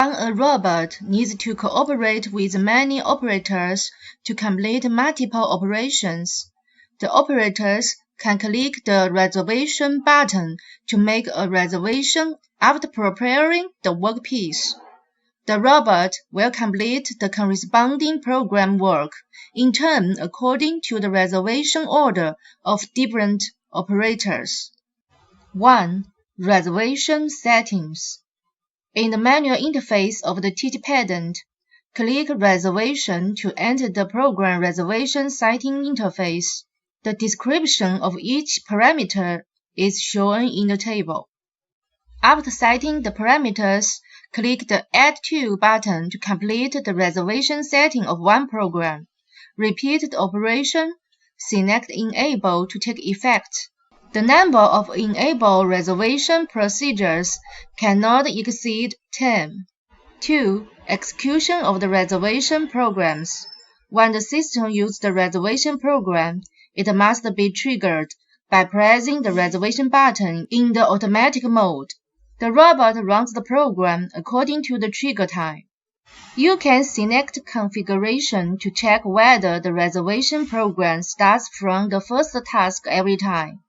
When a robot needs to cooperate with many operators to complete multiple operations, the operators can click the reservation button to make a reservation after preparing the workpiece. The robot will complete the corresponding program work in turn according to the reservation order of different operators. 1. Reservation settings. In the manual interface of the TT pendant, click Reservation to enter the program reservation setting interface. The description of each parameter is shown in the table. After setting the parameters, click the Add To button to complete the reservation setting of one program. Repeat the operation. Select Enable to take effect. The number of enable reservation procedures cannot exceed 10. 2. Execution of the reservation programs. When the system uses the reservation program, it must be triggered by pressing the reservation button in the automatic mode. The robot runs the program according to the trigger time. You can select configuration to check whether the reservation program starts from the first task every time.